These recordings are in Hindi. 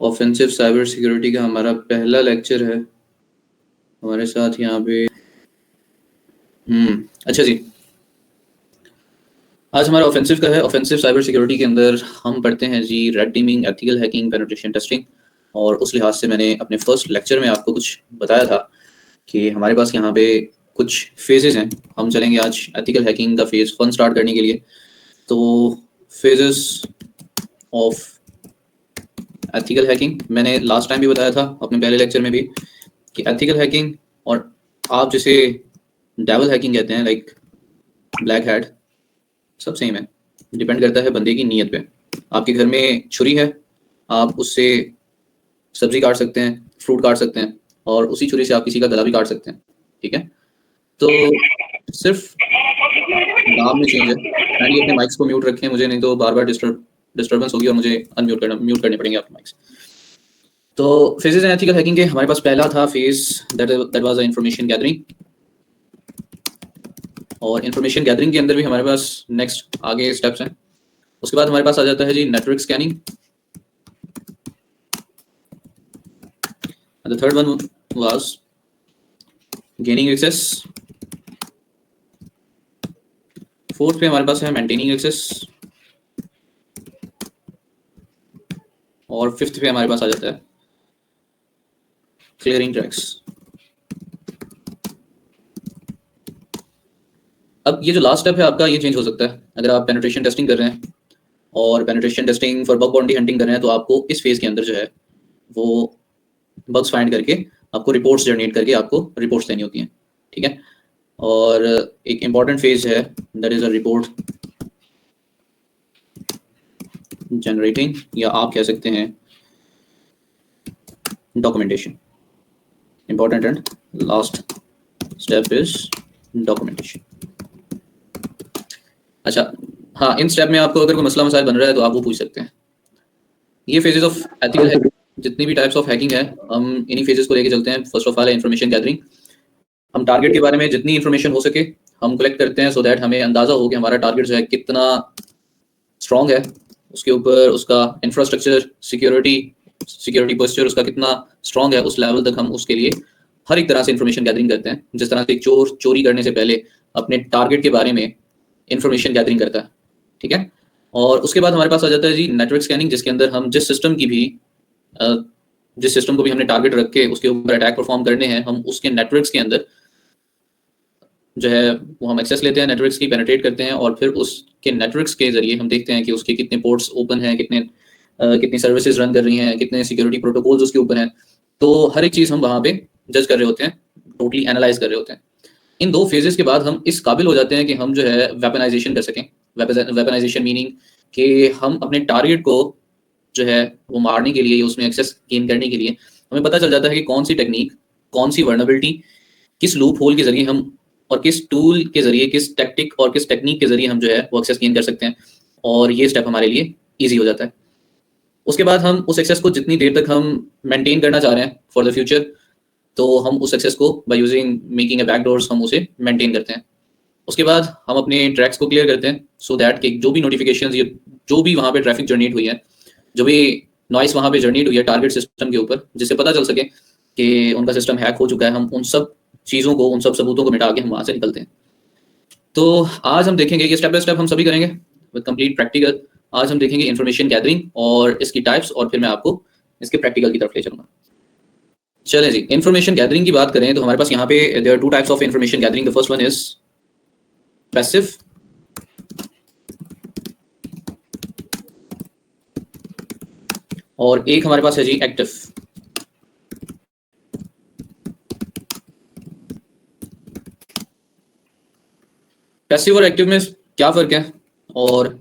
ऑफेंसिव साइबर सिक्योरिटी का हमारा पहला लेक्चर है। हमारे साथ यहाँ पे अच्छा जी, आज हमारा ऑफेंसिव का है। ऑफेंसिव साइबर सिक्योरिटी के अंदर हम पढ़ते हैं जी red teaming, ethical hacking, penetration testing. और उस लिहाज से मैंने अपने फर्स्ट लेक्चर में आपको कुछ बताया था कि हमारे पास यहाँ पे कुछ फेजेस हैं। हम चलेंगे आज एथिकल हैकिंग का फेज 1 स्टार्ट करने के लिए। तो फेजेस ऑफ एथिकल हैकिंग मैंने लास्ट टाइम भी बताया था अपने पहले लेक्चर में भी कि एथिकल हैकिंग और आप जिसे डेविल हैकिंग कहते हैं, लाइक ब्लैक हैट, सब सेम है। डिपेंड करता है बंदे की नीयत पे। आपके घर में छुरी है, आप उससे सब्जी काट सकते हैं, फ्रूट काट सकते हैं, और उसी छुरी से आप किसी का गला भी काट सकते हैं। ठीक है, तो सिर्फ नाम में चेंज है। एंड अपने माइक्स को म्यूट रखें, मुझे नहीं तो बार बार डिस्टर्बेंस होगी और मुझे म्यूट करने पड़ेंगे आपके माइक्स। तो फेजेस हैं एथिकल हैकिंग के। हमारे पास पहला था phase that was information gathering. और इंफॉर्मेशन गैदरिंग के अंदर भी हमारे पास नेक्स्ट आगे स्टेप्स हैं। उसके बाद हमारे पास आ जाता है जी network scanning. The third one was gaining access. Fourth पे हमारे पास है मेंटेनिंग एक्सेस। और फिफ्थ पे हमारे पास आ जाता है क्लियरिंग ट्रैक्स। अब ये जो लास्ट स्टेप है आपका, ये चेंज हो सकता है अगर आप पेनिट्रेशन टेस्टिंग कर रहे हैं और penetration testing for bug bounty hunting कर रहे हैं, तो आपको इस फेज के अंदर जो है वो बग्स फाइंड करके आपको रिपोर्ट्स जनरेट करके आपको रिपोर्ट्स देनी होती हैं। ठीक है, और एक इंपॉर्टेंट फेज है that is a report generating, या आप कह सकते हैं documentation. Important and last step is documentation. अच्छा हाँ, इन स्टेप में आपको अगर कोई मसला मसाइल बन रहा है तो आप वो पूछ सकते हैं। ये फेजेस ऑफ एथिकल हैकिंग, जितनी भी टाइप्स ऑफ हैकिंग है, हम इन्हीं फेजेस को लेके चलते हैं। फर्स्ट ऑफ ऑल है इंफॉर्मेशन गैदरिंग। हम टारगेट के बारे में जितनी इंफॉर्मेशन हो सके हम कलेक्ट करते हैं, सो दैट हमें अंदाजा हो कि हमारा टारगेट जो है कितना स्ट्रॉन्ग है, उसके ऊपर उसका इंफ्रास्ट्रक्चर, सिक्योरिटी पोस्चर उसका कितना स्ट्रॉन्ग है। उस लेवल तक हम उसके लिए हर एक तरह से इंफॉर्मेशन गैदरिंग करते हैं। जिस तरह से एक चोर चोरी करने से पहले अपने टारगेट के बारे में इंफॉर्मेशन गैदरिंग करता है। ठीक है, और उसके बाद हमारे पास आ जाता है जी नेटवर्क स्कैनिंग, जिसके अंदर हम जिस सिस्टम को भी हमने टारगेट रख के उसके ऊपर अटैक परफॉर्म करने हैं, हम उसके नेटवर्क्स के अंदर जो है वो हम एक्सेस लेते हैं, नेटवर्क्स की पेनिट्रेट करते हैं, और फिर उसके नेटवर्क्स के जरिए हम देखते हैं कि उसके कितने पोर्ट्स ओपन हैं, कितनी सर्विसेज रन कर रही हैं, कितने सिक्योरिटी प्रोटोकॉल्स उसके ऊपर हैं। तो हर एक चीज़ हम वहाँ पे जज कर रहे होते हैं, टोटली एनालाइज कर रहे होते हैं। इन दो फेजेस के बाद हम इस काबिल हो जाते हैं कि हम जो है वेपनाइजेशन कर सकें। वेपनाइजेशन मीनिंग कि हम अपने टारगेट को जो है वो मारने के लिए, उसमें एक्सेस गेन करने के लिए हमें पता चल जाता है कि कौन सी टेक्निक, कौन सी वर्नेबिलिटी, किस लूप होल के जरिए हम, और किस टूल के जरिए, किस टैक्टिक और किस टेक्निक के जरिए हम जो है वो एक्सेस गेन कर सकते हैं। और ये स्टेप हमारे लिए ईजी हो जाता है। उसके बाद हम उस एक्सेस को जितनी देर तक हम मेंटेन करना चाह रहे हैं फॉर द फ्यूचर, तो हम उस एक्सेस को by using making a backdoors हम उसे मेंटेन करते हैं। उसके बाद हम अपने ट्रैक्स को क्लियर करते हैं, सो दैट कि जो भी नोटिफिकेशंस, ये जो भी वहाँ पे ट्रैफिक जनरेट हुई है, जो भी नॉइस वहाँ पे जनरेट हुई है टारगेट सिस्टम के ऊपर, जिससे पता चल सके कि उनका सिस्टम हैक हो चुका है, हम उन सब चीज़ों को, उन सब सबूतों को मिटा के हम वहाँ से निकलते हैं। तो आज हम देखेंगे कि स्टेप बाय स्टेप हम सभी करेंगे विद कंप्लीट प्रैक्टिकल। आज हम देखेंगे इन्फॉर्मेशन गैदरिंग और इसकी टाइप्स, और फिर मैं आपको इसके प्रैक्टिकल की तरफ ले चलूँगा। चलें जी, इन्फॉर्मेशन गैदरिंग की बात करें तो हमारे पास यहाँ पे there are two types of information gathering. The first one is passive और एक हमारे पास है जी एक्टिव। पैसिव और एक्टिव में क्या फर्क है और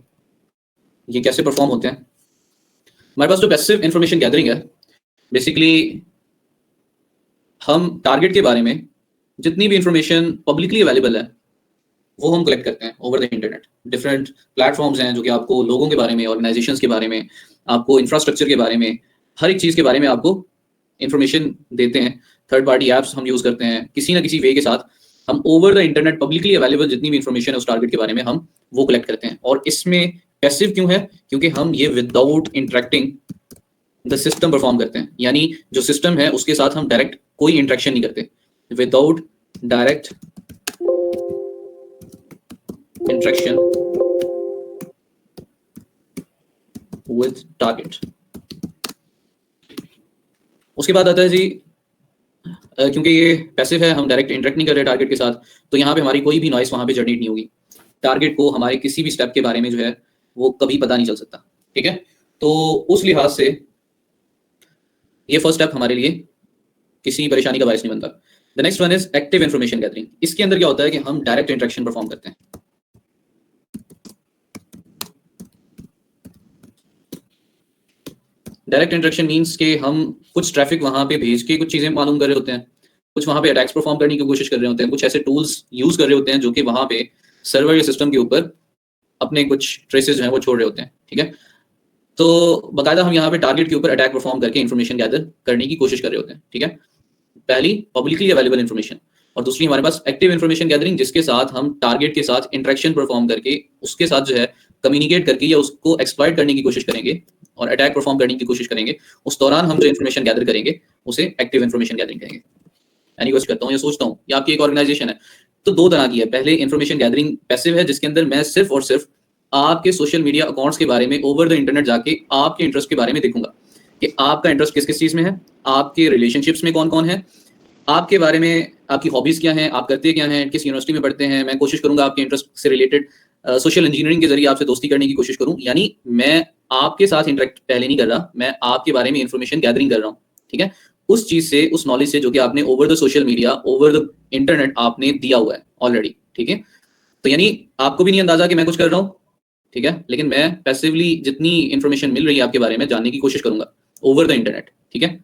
ये कैसे परफॉर्म होते हैं? हमारे पास जो पैसिव इंफॉर्मेशन गैदरिंग है, बेसिकली हम टारगेट के बारे में जितनी भी इंफॉर्मेशन पब्लिकली अवेलेबल है वो हम कलेक्ट करते हैं over the internet. Different platforms हैं जो कि आपको लोगों के बारे में, ऑर्गेनाइजेशंस के बारे में, आपको इंफ्रास्ट्रक्चर के बारे में, हर एक चीज़ के बारे में आपको इंफॉर्मेशन देते हैं। थर्ड पार्टी ऐप्स हम यूज़ करते हैं, किसी ना किसी वे के साथ हम over the internet publicly available जितनी भी इंफॉर्मेशन है उस टारगेट के बारे में हम वो कलेक्ट करते हैं। और इसमें पैसिव क्यों है? क्योंकि हम ये without interacting the system perform करते हैं, यानी जो सिस्टम है उसके साथ हम डायरेक्ट कोई इंटरेक्शन नहीं करते, without direct interaction with target. उसके बाद आता है जी क्योंकि ये पैसिव है, हम डायरेक्ट इंटरेक्ट नहीं कर रहे टारगेट के साथ, तो यहाँ पे हमारी कोई भी नॉइस वहां पे जनरेट नहीं होगी। टारगेट को हमारे किसी भी स्टेप के बारे में जो है वो कभी पता नहीं चल सकता, ठीक है। तो उस लिहाज से ये फर्स्ट स्टेप हमारे लिए किसी परेशानी का बायस नहीं बनता। The next one is active information gathering. इसके अंदर क्या होता है कि हम डायरेक्ट इंटरेक्शन परफॉर्म करते हैं। डायरेक्ट इंटरेक्शन मींस कि हम कुछ ट्रैफिक वहां पे भेज के कुछ चीजें मालूम कर रहे होते हैं, कुछ वहां पे अटैक्स परफॉर्म करने की कोशिश कर रहे होते हैं, कुछ ऐसे टूल्स यूज कर रहे होते हैं जो कि वहां पे सर्वर या सिस्टम के ऊपर अपने कुछ ट्रेसेस जो हैं वो छोड़ रहे होते हैं, ठीक है। तो बाकायदा हम यहाँ पे टारगेट के ऊपर अटैक परफॉर्म करके इन्फॉर्मेशन गैदर करने की कोशिश कर रहे होते हैं, ठीक है। पहली पब्लिकली अवेलेबल इन्फॉर्मेशन, और दूसरी हमारे पास एक्टिव इन्फॉर्मेशन गैदरिंग, जिसके साथ हम टारगेट के साथ इंटरेक्शन परफॉर्म करके उसके साथ जो है कम्युनिकेट करके या उसको एक्सप्लॉइट करने की कोशिश करेंगे और अटैक परफॉर्म करने की कोशिश करेंगे। उस दौरान हम जो इन्फॉर्मेशन गैदर करेंगे उसे एक्टिव इन्फॉर्मेशन गैदरिंग करेंगे। यानी कोशिश करता हूँ या सोचता हूँ या आपकी एक ऑर्गेनाइजेशन है तो दो तरह की है। पहले इन्फॉर्मेशन गैदरिंग पैसिव है, जिसके अंदर मैं सिर्फ और सिर्फ आपके सोशल मीडिया अकाउंट्स के बारे में ओवर द इंटरनेट जाके आपके इंटरेस्ट के बारे में देखूंगा कि आपका इंटरेस्ट किस किस चीज में है, आपके रिलेशनशिप्स में कौन कौन है, आपके बारे में आपकी हॉबीज क्या हैं, आप करते क्या हैं, किस यूनिवर्सिटी में पढ़ते हैं। मैं कोशिश करूंगा आपके इंटरेस्ट से रिलेटेड सोशल इंजीनियरिंग के जरिए आपसे दोस्ती करने की कोशिश करूं। यानी मैं आपके साथ इंटरेक्ट पहले नहीं कर रहा, मैं आपके बारे में इंफॉर्मेशन गैदरिंग कर रहा हूं, ठीक है। उस चीज से, उस नॉलेज से जो कि आपने over the social media, over the internet आपने दिया हुआ है ऑलरेडी, ठीक है। तो यानी आपको भी नहीं अंदाजा कि मैं कुछ कर रहा हूँ, ठीक है, लेकिन मैं पैसिवली जितनी इंफॉर्मेशन मिल रही है आपके बारे में जानने की कोशिश करूंगा ओवर द इंटरनेट, ठीक है।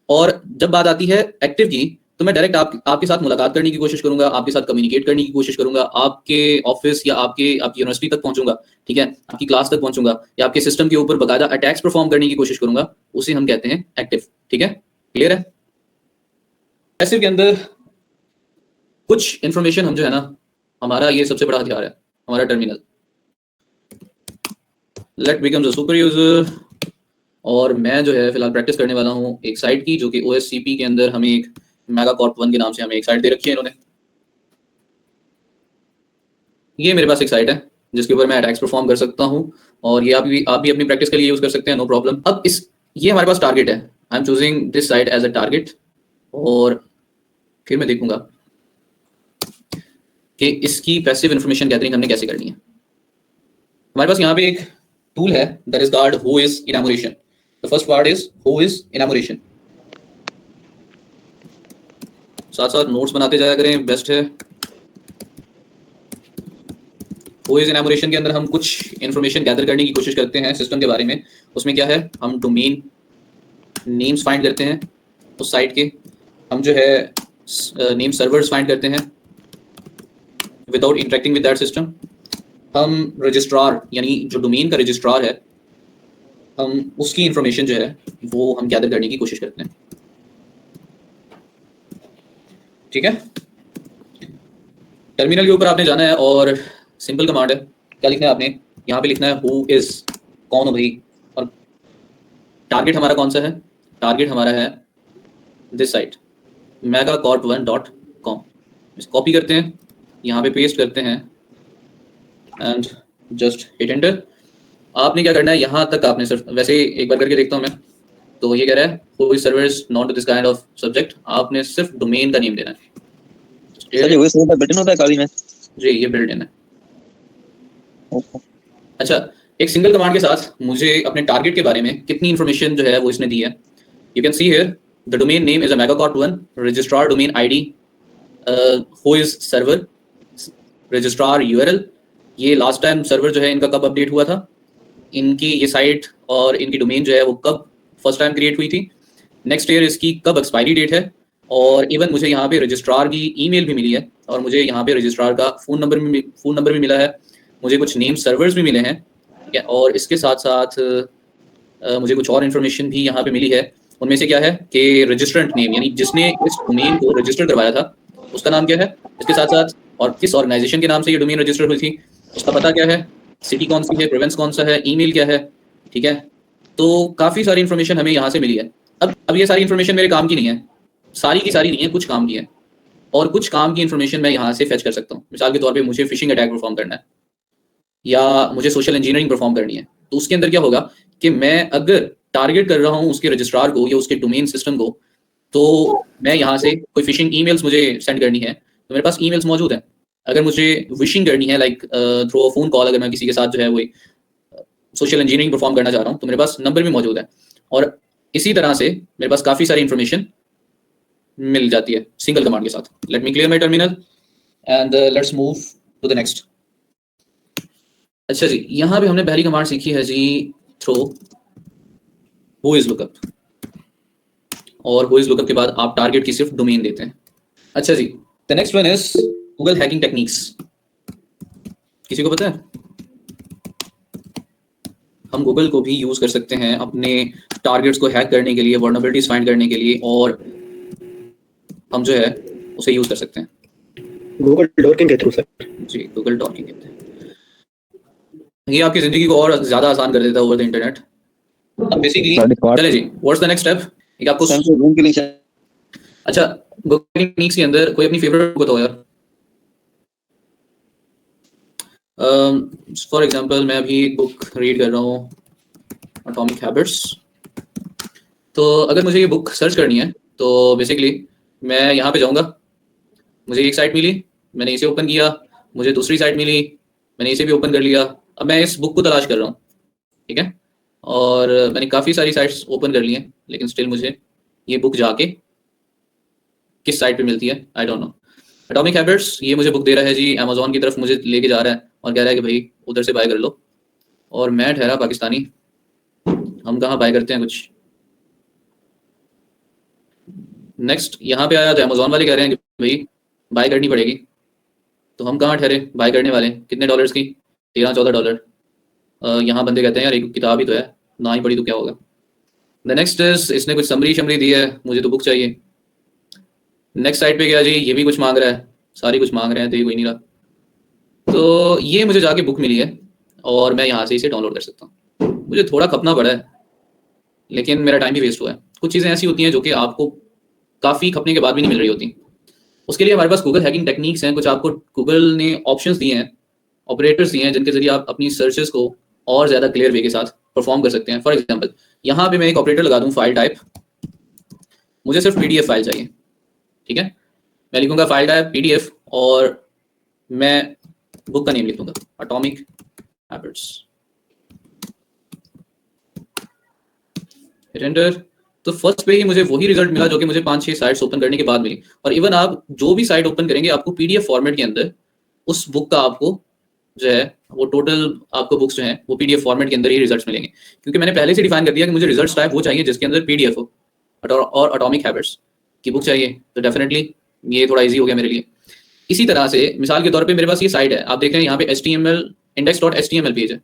और जब बात आती है एक्टिव की, तो मैं डायरेक्ट आपके साथ मुलाकात करने की कोशिश करूंगा, आपके साथ कम्युनिकेट करने की कोशिश करूंगा, आपके ऑफिस या आपकी यूनिवर्सिटी तक पहुंचूंगा, ठीक है, आपकी क्लास तक पहुंचूंगा या आपके सिस्टम के ऊपर बकायदा अटैक्स परफॉर्म करने की कोशिश करूंगा। उसे हम कहते हैं एक्टिव, ठीक है। क्लियर है। पैसिव के अंदर कुछ इंफॉर्मेशन हम जो है ना, हमारा ये सबसे बड़ा हथियार है, हमारा terminal. Let becomes a super user, और मैं जो है फिलहाल प्रैक्टिस करने वाला हूँ एक साइट की, जो कि OSCP के अंदर हमें एक मेगाकॉर्प 1 के नाम से हमें एक साइट दे रखी है इन्होंने। ये मेरे पास एक साइट है जिसके ऊपर मैं अटैक्स परफॉर्म कर सकता हूँ, और ये आप भी अपनी प्रैक्टिस के लिए यूज कर सकते हैं, नो प्रॉब्लम। अब ये हमारे पास टारगेट है, I am choosing this site as a target, और फिर मैं देखूंगा कि इसकी पैसिव इंफॉर्मेशन गैदरिंग हमने कैसे करनी है। हमारे पास यहाँ पे एक टूल है that is called whois enumeration. The first part is whois enumeration. साथ साथ नोट्स बनाते जाया करें, बेस्ट है। हु इज इनैमोरेशन के अंदर हम कुछ इंफॉर्मेशन गैदर करने की कोशिश करते हैं सिस्टम के बारे में। उसमें क्या है, हम डोमेन नेम्स फाइंड करते हैं उस साइट के, हम जो है नेम सर्वर्स फाइंड करते हैं without interacting with that system. हम रजिस्ट्रार, यानी जो डोमेन का रजिस्ट्रार है, हम उसकी इंफॉर्मेशन जो है वो हम गैदर करने की कोशिश करते हैं, ठीक है। टर्मिनल के ऊपर आपने जाना है और सिंपल कमांड है, क्या लिखना है आपने, यहाँ पे लिखना है हु इज, कौन हो भाई, और टारगेट हमारा कौन सा है, टारगेट हमारा है दिस साइट megacorp1.com। इसको कॉपी करते हैं, यहाँ पे पेस्ट करते हैं एंड जस्ट हिट एंटर। आपने क्या करना है, यहाँ तक आपने सिर्फ, वैसे एक बार करके देखता हूँ मैं, तो ये कह रहा है who is servers not this kind of subject. आपने सिर्फ डोमेन का नेम देना है। सर ये वही होता है, बिल्ट इन होता है काली में जी, ये बिल्ट इन है। अच्छा, एक सिंगल कमांड के साथ मुझे अपने टारगेट के बारे में कितनी इंफॉर्मेशन जो है वो इसने दी है। You can see here the domain name is a megacorp1, registrar domain ID, who is server, registrar URL। ये लास्ट टाइम सर्वर जो है इनका कब अपडेट हुआ था, इनकी ये साइट और इनकी डोमेन जो है वो कब फर्स्ट टाइम क्रिएट हुई थी, नेक्स्ट ईयर इसकी कब एक्सपायरी डेट है, और इवन मुझे यहाँ पे रजिस्ट्रार की ईमेल भी मिली है, और मुझे यहाँ पे रजिस्ट्रार का फ़ोन नंबर भी मिला है, मुझे कुछ नेम सर्वर्स भी मिले हैं, ठीक है। और इसके साथ साथ मुझे कुछ और इन्फॉर्मेशन भी यहाँ पे मिली है। उनमें से क्या है कि रजिस्ट्रेंट नेम, यानी जिसने इस डोमेन को रजिस्टर करवाया था उसका नाम क्या है, इसके साथ साथ और किस ऑर्गेनाइजेशन के नाम से ये डोमेन रजिस्टर हुई थी, उसका पता क्या है, सिटी कौन सी है, प्रोविंस कौन सा है, ईमेल क्या है, ठीक है। तो काफ़ी सारी इन्फॉर्मेशन हमें यहाँ से मिली है। अब ये सारी इन्फॉर्मेशन मेरे काम की नहीं है, सारी की सारी नहीं है, कुछ काम की है, और कुछ काम की इन्फॉर्मेशन मैं यहाँ से फेच कर सकता हूँ। मिसाल के तौर पे मुझे फिशिंग अटैक परफॉर्म करना है या मुझे सोशल इंजीनियरिंग परफॉर्म करनी है, तो उसके अंदर क्या होगा कि मैं अगर टारगेट कर रहा हूँ उसके रजिस्ट्रार को या उसके डोमेन सिस्टम को, तो मैं यहाँ से कोई फिशिंग ईमेल्स मुझे सेंड करनी है तो मेरे पास ईमेल्स मौजूद हैं। अगर मुझे विशिंग करनी है like through a phone call, अगर मैं किसी के साथ जो है वो सोशल इंजीनियरिंग परफॉर्म करना चाह रहा हूँ तो मेरे पास नंबर भी मौजूद है। और इसी तरह से मेरे पास काफ़ी सारी इन्फॉर्मेशन मिल जाती है सिंगल कमांड के साथ। Let me clear my terminal and let's move to the next. अच्छा जी, यहाँ पे हमने पहली कमांड सीखी है जी थ्रो हु इज लुकअप, और हु इज लुकअप के बाद आप टारगेट की सिर्फ डोमेन देते हैं। अच्छा जी, the next one is Google hacking techniques. किसी को पता है? हम गूगल को भी यूज कर सकते हैं अपने टारगेट्स को हैक करने के लिए, वल्नरेबिलिटीज फाइंड करने के लिए, और हम जो है उसे यूज कर सकते हैं गूगल डॉकिंग के थ्रू सर। जी, गूगल डॉकिंग कहते हैं। ये आपकी जिंदगी को और ज्यादा आसान कर देता है ओवर द इंटरनेट। अब बेसिकली चले जी, व्हाट्स द नेक्स्ट स्टेप? एक आपको अच्छा, गूगल टेक्निक्स के अंदर कोई अपनी फेवरेट बुक बताओ यार। फॉर एग्जांपल मैं अभी एक बुक रीड कर रहा हूँ, एटॉमिक हैबिट्स। तो अगर मुझे ये बुक सर्च करनी है तो बेसिकली मैं यहाँ पे जाऊँगा, मुझे एक साइट मिली, मैंने इसे ओपन किया, मुझे दूसरी साइट मिली, मैंने इसे भी ओपन कर लिया। अब मैं इस बुक को तलाश कर रहा हूँ, ठीक है, और मैंने काफ़ी सारी साइट्स ओपन कर ली हैं, लेकिन स्टिल मुझे ये बुक जाके किस साइट पे मिलती है I don't know. Atomic habits, ये मुझे बुक दे रहा है जी अमेजोन की तरफ, मुझे लेके जा रहा है और कह रहा है कि भाई उधर से बाय कर लो। और मैं ठहरा पाकिस्तानी, हम कहाँ बाय करते हैं कुछ। नेक्स्ट यहाँ पे आया तो अमेजोन वाले कह रहे हैं कि भाई बाय करनी पड़ेगी, तो हम कहाँ ठहरे बाय करने वाले। कितने डॉलर्स की? $13-14। यहाँ बंदे कहते हैं यार एक किताब ही तो है, ना ही पढ़ी तो क्या होगा। द नेक्स्ट इज, इसने कुछ समरी शमरी दी है, मुझे तो बुक चाहिए। नेक्स्ट साइट पे गया जी, ये भी कुछ मांग रहा है, सारी कुछ मांग रहे हैं तो ये कोई नहीं रहा। तो ये मुझे जाके बुक मिली है और मैं यहाँ से इसे डाउनलोड कर सकता हूँ। मुझे थोड़ा खपना पड़ा है, लेकिन मेरा टाइम भी वेस्ट हुआ है। कुछ चीज़ें ऐसी होती हैं जो कि आपको काफ़ी खपने के बाद भी नहीं मिल रही होती। उसके लिए हमारे पास गूगल हैकिंग टेक्निक्स हैं, कुछ आपको गूगल ने ऑप्शंस दिए हैं, ऑपरेटर्स दिए हैं, जिनके जरिए आप अपनी सर्चेस को और ज़्यादा क्लियर वे के साथ परफॉर्म कर सकते हैं। फॉर एग्जांपल यहाँ पे मैं एक ऑपरेटर लगा दूँ, फाइल टाइप, मुझे सिर्फ PDF फाइल चाहिए, ठीक है। मैं लिखूंगा फाइल टाइप PDF और मैं बुक का नेम लिख दूंगा एटॉमिक हैबिट्स, हिट एंटर। तो फर्स्ट पे ही मुझे वही रिजल्ट मिला जो कि मुझे 5-6 साइट्स ओपन करने के बाद मिली। और इवन आप जो भी साइट ओपन करेंगे आपको PDF फॉर्मेट के अंदर उस बुक का आपको जो है वो टोटल आपको बुक्स जो हैं वो PDF फॉर्मेट के अंदर ही रिजल्ट्स मिलेंगे, क्योंकि मैंने पहले से डिफाइन कर दिया कि मुझे रिजल्ट्स टाइप वो चाहिए जिसके अंदर PDF हो और एटॉमिक हैबिट्स की बुक चाहिए। तो डेफिनेटली ये थोड़ा इजी हो गया मेरे लिए। इसी तरह से मिसाल के तौर पे मेरे पास ये साइट है, आप देख रहे हैं यहाँ पे HTML index.html पेज है।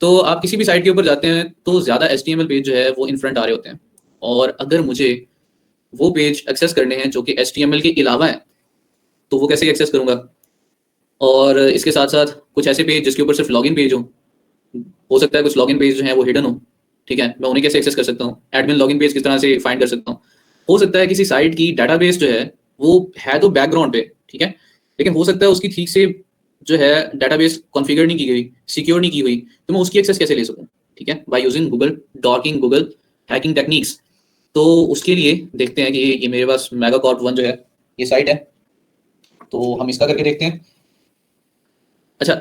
तो आप किसी भी साइट के ऊपर जाते हैं तो ज़्यादा HTML पेज जो है वो इन फ्रंट आ रहे होते हैं, और अगर मुझे वो पेज एक्सेस करने हैं जो कि HTML के अलावा है तो वो कैसे एक्सेस करूँगा। और इसके साथ साथ कुछ ऐसे पेज जिसके ऊपर सिर्फ लॉगिन पेज हो सकता है कुछ लॉगिन पेज जो है वो हिडन ठीक है, मैं उन्हें कैसे एक्सेस कर सकता हूँ। एडमिन लॉगिन पेज किस तरह से फाइंड कर सकता हूँ। हो सकता है किसी साइट की डाटाबेस जो है वो है तो बैकग्राउंड पे, ठीक है, लेकिन हो सकता है उसकी ठीक से जो है डाटाबेस कॉन्फ़िगर नहीं की गई, सिक्योर नहीं की हुई, तो मैं उसकी एक्सेस कैसे ले सकूँ, ठीक है, by using Google docking, Google hacking techniques. तो उसके लिए देखते हैं कि ये मेरे पास मेगाकॉर्प 1 जो है ये साइट है, तो हम इसका करके देखते हैं। अच्छा,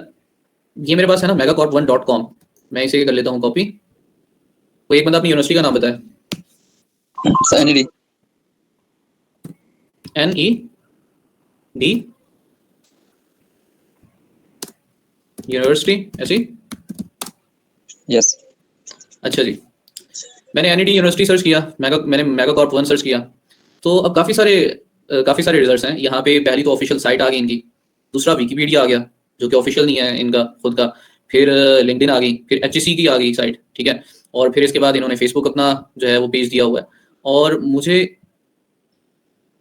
ये मेरे पास है ना megacorp1.com, मैं इसे कर लेता हूँ कॉपी। कोई एक बंदा अपनी यूनिवर्सिटी का नाम बताए। NED यूनिवर्सिटी ऐसी? यस। अच्छा जी, मैंने NED यूनिवर्सिटी सर्च किया, मैंने मेगाकॉर्प 1 सर्च किया, तो अब काफ़ी सारे रिजल्ट्स हैं यहाँ पे। पहली तो ऑफिशियल साइट आ गई इनकी, दूसरा विकिपीडिया आ गया जो कि ऑफिशियल नहीं है इनका खुद का, फिर लिंक्डइन आ गई, फिर HEC की आ गई साइट, ठीक है, और फिर इसके बाद इन्होंने फेसबुक अपना जो है वो पेज दिया हुआ है, और मुझे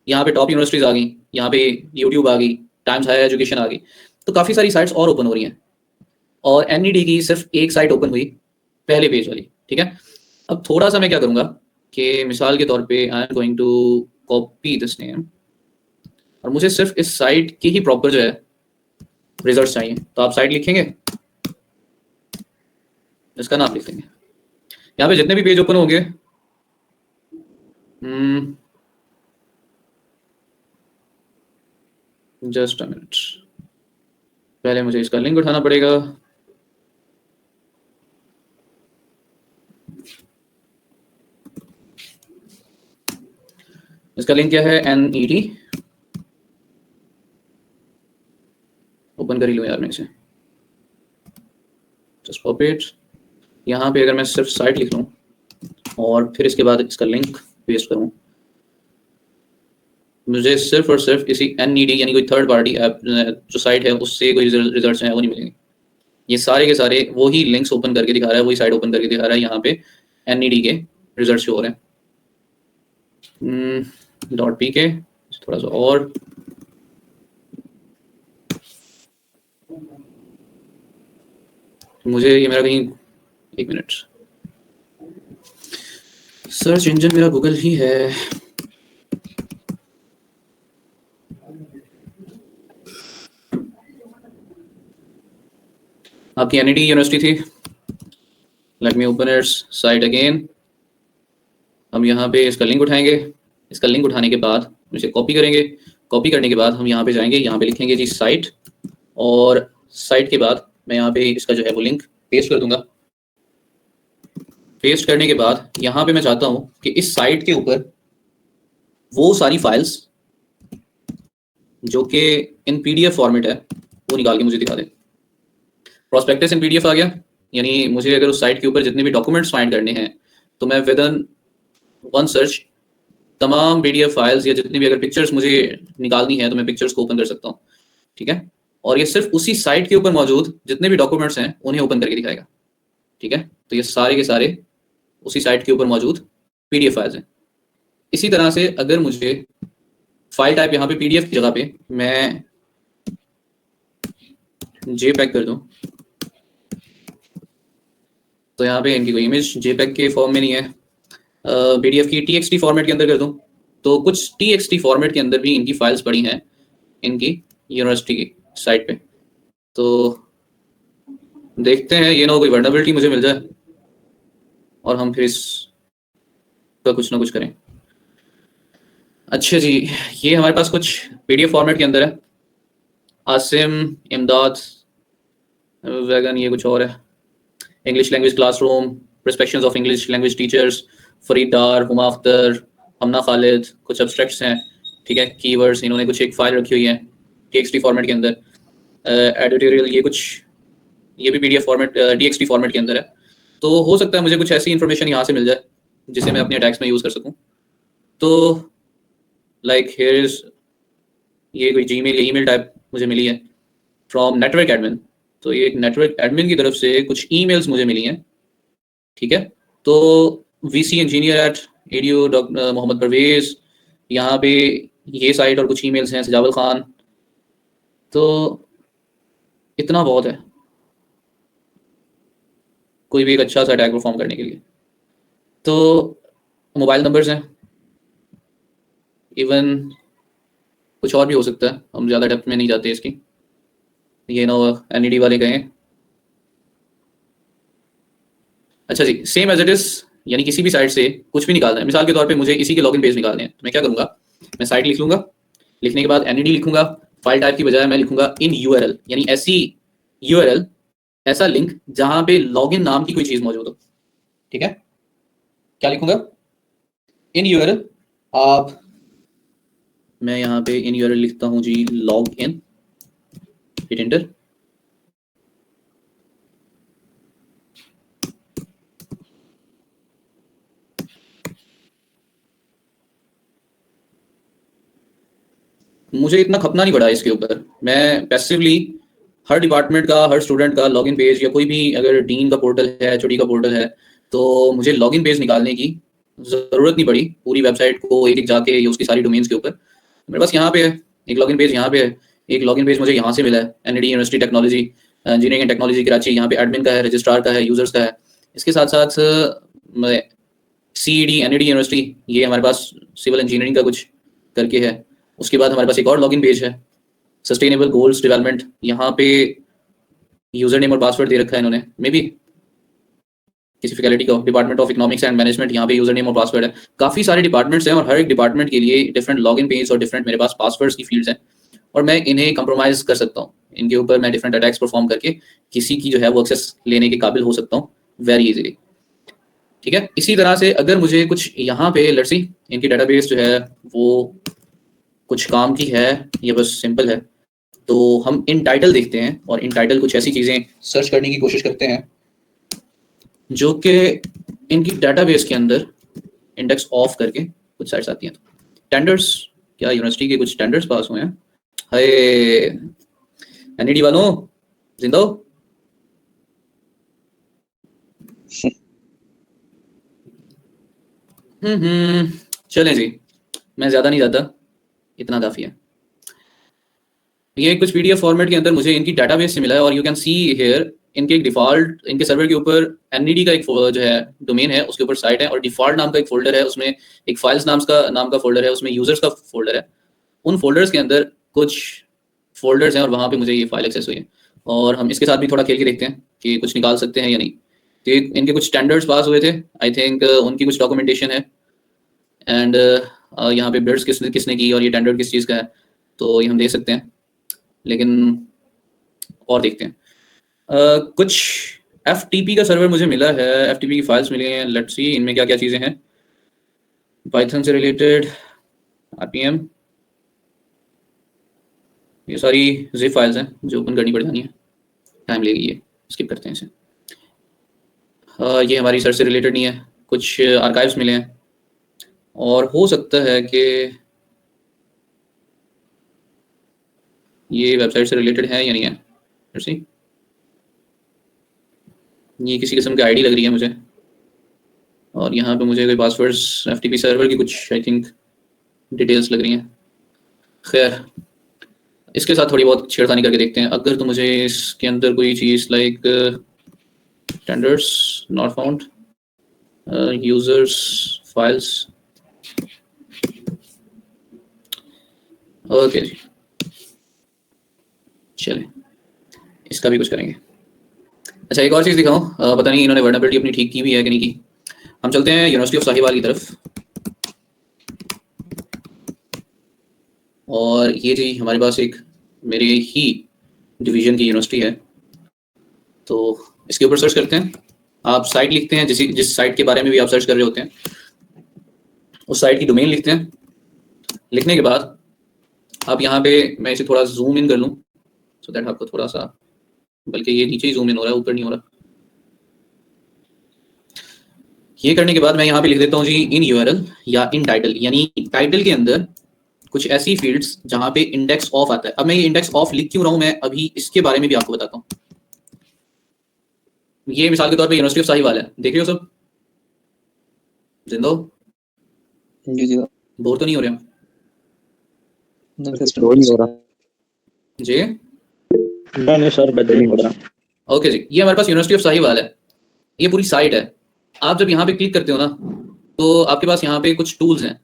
यहाँ पे टॉप यूनिवर्सिटीज आ गई, यहाँ पे यूट्यूब आ गई, टाइम्स हायर एजुकेशन आ गई, तो काफ़ी सारी साइट्स और ओपन हो रही हैं। और NED की सिर्फ एक साइट ओपन हुई, पहले पेज वाली, ठीक है। अब थोड़ा सा मैं क्या करूँगा कि मिसाल के तौर पे I am going to copy this name और मुझे सिर्फ इस साइट की ही प्रॉपर जो है रिजल्ट चाहिए। तो आप साइट लिखेंगे, इसका नाम लिखेंगे, यहाँ पे जितने भी पेज ओपन होंगे जस्ट अ मिनट, पहले मुझे इसका लिंक उठाना पड़ेगा। इसका लिंक क्या है, NET। ओपन कर ही लूँ यार मैं इसे, जस्ट कॉपी इट। यहाँ पे अगर मैं सिर्फ साइट लिख लूँ और फिर इसके बाद इसका लिंक पेस्ट करूँ, मुझे सिर्फ और सिर्फ इसी NET यानी कोई थर्ड पार्टी ऐप जो साइट है उससे कोई रिजल्ट्स हैं वो नहीं मिलेंगे। ये सारे के सारे वही लिंक्स ओपन करके दिखा रहा है, वही साइट ओपन करके दिखा रहा है। यहाँ पे NET के रिजल्ट शो हो रहे हैं। .pk थोड़ा सा और, मुझे ये मेरा कहीं, एक मिनट, सर्च इंजन मेरा गूगल ही है। आपकी NET यूनिवर्सिटी थी। Let me open it's site again. हम यहाँ पे इसका लिंक उठाएंगे, इसका लिंक उठाने के बाद इसे कॉपी करेंगे। कॉपी करने के बाद हम यहाँ पे जाएंगे, यहाँ पे लिखेंगे जी साइट, और साइट के बाद मैं यहाँ पे इसका जो है वो लिंक पेस्ट कर दूंगा। पेस्ट करने के बाद यहाँ पे मैं चाहता हूँ कि इस साइट के ऊपर वो सारी फाइल्स जो कि इन PDF फॉर्मेट है वो निकाल के मुझे दिखा दे। प्रोस्पेक्टस इन PDF आ गया, यानी मुझे अगर उस साइट के ऊपर जितने भी डॉक्यूमेंट्स फाइंड करने हैं तो मैं विद इन वन सर्च तमाम PDF फाइल्स या जितनी भी अगर पिक्चर्स मुझे निकालनी है तो मैं पिक्चर्स को ओपन कर सकता हूँ। ठीक है, और ये सिर्फ उसी साइट के ऊपर मौजूद जितने भी डॉक्यूमेंट्स हैं उन्हें ओपन करके दिखाएगा। ठीक है, तो ये सारे के सारे उसी साइट के ऊपर मौजूद PDF फाइल्स हैं। इसी तरह से अगर मुझे फाइल टाइप यहाँ पे PDF की जगह पे मैं JPEG कर दूं, तो यहाँ पे इनकी कोई इमेज JPEG के फॉर्म में नहीं है, PDF की TXT फॉर्मेट के अंदर कर दूं, तो कुछ TXT फॉर्मेट के अंदर भी इनकी फाइल्स पड़ी हैं इनकी यूनिवर्सिटी की साइट पे। तो देखते हैं ये ना कोई वर्नेबिलिटी मुझे मिल जाए और हम फिर इसका कुछ ना कुछ करें। अच्छा जी, ये हमारे पास कुछ PDF फॉर्मेट के अंदर है। आसिम, इमदाद, वैगन, ये कुछ और है। English language classroom, perceptions of English language teachers, Farid Dar, Huma Akhtar, Hamna Khalid, कुछ एब्स्ट्रैक्ट्स हैं। ठीक है, कीवर्ड्स, इन्होंने कुछ एक फाइल रखी हुई है TXT फॉर्मेट के अंदर। एडिटोरियल, ये कुछ, ये भी PDF फॉर्मेट TXT फॉर्मेट के अंदर है। तो हो सकता है मुझे कुछ ऐसी इन्फॉर्मेशन यहाँ से मिल जाए जिसे मैं अपने अटैक्स में यूज़ कर सकूँ। तो लाइक हियर इज, ये कोई Gmail या ईमेल टाइप मुझे मिली है फ्रॉम नेटवर्क एडमिन। तो ये एक नेटवर्क एडमिन की तरफ से कुछ ईमेल्स मुझे मिली हैं। ठीक है, तो VC engineer at EDU doctor Mohammad Parvez, यहाँ पे ये साइट और कुछ ईमेल्स हैं, सजावल खान। तो इतना बहुत है कोई भी एक अच्छा सा अटैक परफॉर्म करने के लिए। तो मोबाइल नंबर्स हैं, इवन कुछ और भी हो सकता है, हम ज़्यादा डेप्थ में नहीं जाते इसकी। ये ना NET वाले गए। अच्छा जी, सेम एज इट इज, यानी किसी भी साइट से कुछ भी निकालना है। मिसाल के तौर पे मुझे इसी के लॉगिन पेज निकालने हैं, तो मैं क्या करूंगा, मैं साइट लिख लूंगा, लिखने के बाद NET लिखूंगा। फाइल टाइप की बजाय मैं लिखूंगा इन URL, यानी ऐसी URL, ऐसा लिंक जहां पे लॉगिन नाम की कोई चीज मौजूद हो। ठीक है, क्या लिखूंगा, इन URL। आप, मैं यहाँ पे इन URL लिखता हूँ जी, लॉग इन, हिट एंटर। मुझे इतना खपना नहीं पड़ा इसके ऊपर, मैं पैसिवली हर डिपार्टमेंट का, हर स्टूडेंट का लॉगिन पेज, या कोई भी अगर डीन का पोर्टल है, HOD का पोर्टल है, तो मुझे लॉगिन पेज निकालने की ज़रूरत नहीं पड़ी पूरी वेबसाइट को एक एक जाके या उसकी सारी डोमेन्स के ऊपर। मेरे पास यहाँ पे है एक लॉगिन पेज, यहाँ पे है एक लॉगिन पेज मुझे यहाँ से मिला है, NET university technology, engineering and technology Karachi. यहाँ पे एडमिन का है, रजिस्ट्रार का है, यूजर्स का है। इसके साथ साथ CED NED यूनिवर्सिटी, ये हमारे पास सिविल इंजीनियरिंग का कुछ करके है। उसके बाद हमारे पास एक और लॉगिन पेज है, सस्टेनेबल गोल्स डेवलपमेंट, यहाँ पे यूजर नेम और पासवर्ड दे रखा है इन्होंने, मे बी किसी फैकल्टी का, department of economics and management, यहाँ पे यूजर नेम और पासवर्ड है। काफी सारे डिपार्टमेंट्स हैं और हर एक डिपार्टमेंट के लिए डिफरेंट लॉगिन पेज और डिफरेंट मेरे पास पासवर्ड्स की फील्ड्स हैं, और मैं इन्हें कंप्रोमाइज कर सकता हूँ। इनके ऊपर मैं डिफरेंट अटैक्स परफॉर्म करके किसी की जो है वो एक्सेस लेने के काबिल हो सकता हूँ वेरी इजीली। ठीक है, इसी तरह से अगर मुझे कुछ यहाँ पे लेट्स सी इनकी डेटाबेस जो है वो कुछ काम की है, ये बस सिंपल है, तो हम इन टाइटल देखते हैं और इन टाइटल कुछ ऐसी चीजें सर्च करने की कोशिश करते हैं जो कि इनकी डेटाबेस के अंदर इंडेक्स ऑफ करके कुछ साइट्स आती हैं। टेंडर्स, क्या यूनिवर्सिटी के कुछ टेंडर्स पास हुए हैं? हाय एनईडी वालों, जिंदा हो? चलें जी, मैं ज़्यादा नहीं जाता, इतना काफ़ी है। ये कुछ PDF फॉर्मेट के अंदर मुझे इनकी डेटाबेस से मिला है और यू कैन सी हियर इनके एक डिफ़ॉल्ट, इनके सर्वर के ऊपर NED का एक जो है डोमेन है, उसके ऊपर साइट है और डिफ़ॉल्ट नाम का एक फोल्डर है, उसमें एक फाइल्स नाम का फोल्डर है, उसमें यूजर्स का फोल्डर है। उन फोल्डर्स के अंदर कुछ फोल्डर्स हैं और वहाँ पे मुझे ये फाइल एक्सेस हुई है, और हम इसके साथ भी थोड़ा खेल के देखते हैं कि कुछ निकाल सकते हैं या नहीं। तो इनके कुछ स्टैंडर्ड्स पास हुए थे, आई थिंक उनकी कुछ डॉक्यूमेंटेशन है, एंड यहाँ पे बिड्स किसने की और ये टेंडर किस चीज़ का है, तो ये हम देख सकते हैं। लेकिन और देखते हैं, कुछ FTP का सर्वर मुझे मिला है, FTP की फाइल्स मिली हैं। लेट्स सी इनमें क्या क्या चीज़ें हैं, पाइथन से रिलेटेड, RPM, ये सारी zip फाइल्स हैं जो ओपन करनी पड़ जानी है, टाइम लेगी, ये स्किप करते हैं इसे। ये हमारी सर्च से रिलेटेड नहीं है, कुछ आर्काइव्स मिले हैं और हो सकता है कि ये वेबसाइट से रिलेटेड है या नहीं है। लेट्स सी, ये किसी किस्म की आईडी लग रही है मुझे, और यहाँ पे मुझे कोई पासवर्ड्स FTP सर्वर की कुछ आई थिंक डिटेल्स लग रही हैं। खैर, इसके साथ थोड़ी बहुत छेड़खानी करके देखते हैं। अगर तो मुझे इसके अंदर कोई चीज़ like tenders not found, users files, okay जी, चलें इसका भी कुछ करेंगे। अच्छा, एक और चीज़ दिखाऊं, पता नहीं इन्होंने वर्नेबिलिटी अपनी ठीक की भी है कि नहीं की। हम चलते हैं यूनिवर्सिटी ऑफ साहिवाल की तरफ, और ये जी हमारे पास एक मेरे ही डिवीजन की यूनिवर्सिटी है, तो इसके ऊपर सर्च करते हैं। आप साइट लिखते हैं, जिस साइट के बारे में भी आप सर्च कर रहे होते हैं उस साइट की डोमेन लिखते हैं। लिखने के बाद आप यहाँ पे, मैं इसे थोड़ा जूम इन कर लूँ सो दैट आपको थोड़ा सा, बल्कि ये नीचे ही जूम इन हो रहा है, ऊपर नहीं हो रहा। ये करने के बाद मैं यहाँ पे लिख देता हूँ जी इन URL या इन टाइटल, यानी टाइटल के अंदर कुछ ऐसी फील्ड्स जहाँ पे इंडेक्स ऑफ आता है। अब मैं ये इंडेक्स ऑफ लिख क्यों रहा हूँ, मैं अभी इसके बारे में भी आपको बताता हूँ। ये मिसाल के तौर पे यूनिवर्सिटी ऑफ साहिवाल है, देख रहे हो सब? जिंदा हो? जी, बोर तो नहीं हो रहे हम? नहीं हो रहा जी नहीं सर, बदल नहीं हो रहा। ओके जी, ये हमारे पास यूनिवर्सिटी ऑफ साहिवाल है, ये पूरी साइट है। आप जब यहाँ पे क्लिक करते हो ना, तो आपके पास यहाँ पे कुछ टूल्स हैं,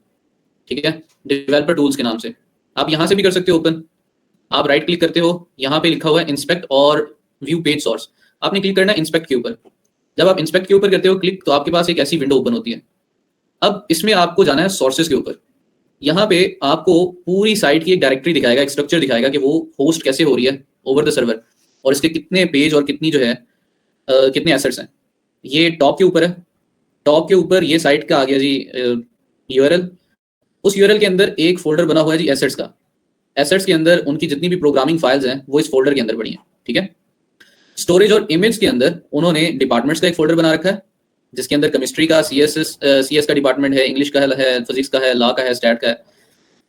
ठीक है, डेवलपर टूल्स के नाम से। आप यहाँ से भी कर सकते हो ओपन। आप राइट क्लिक करते हो, यहाँ पे लिखा हुआ है इंस्पेक्ट और व्यू पेज सोर्स, आपने क्लिक करना है इंस्पेक्ट के ऊपर। जब आप इंस्पेक्ट के ऊपर करते हो क्लिक, तो आपके पास एक ऐसी विंडो ओपन होती है। अब इसमें आपको जाना है सोर्सेज के ऊपर। यहाँ पे आपको पूरी साइट की एक डायरेक्टरी दिखाएगा, एक स्ट्रक्चर दिखाएगा कि वो होस्ट कैसे हो रही है ओवर द सर्वर, और इसके कितने पेज और कितनी जो है कितने एसेट्स हैं। ये टॉप के ऊपर है, टॉप के ऊपर ये साइट का आ गया जी URL। उस URL के अंदर एक फोल्डर बना हुआ है जी एसेट्स का। एसेट्स के अंदर उनकी जितनी भी प्रोग्रामिंग फाइल्स हैं वो इस फोल्डर के अंदर पड़ी हैं, ठीक है। स्टोरेज और इमेज के अंदर उन्होंने डिपार्टमेंट्स का एक फोल्डर बना रखा है, जिसके अंदर केमिस्ट्री का CS का डिपार्टमेंट है, इंग्लिश का है, फिजिक्स का है, लॉ का है, स्टैट का है।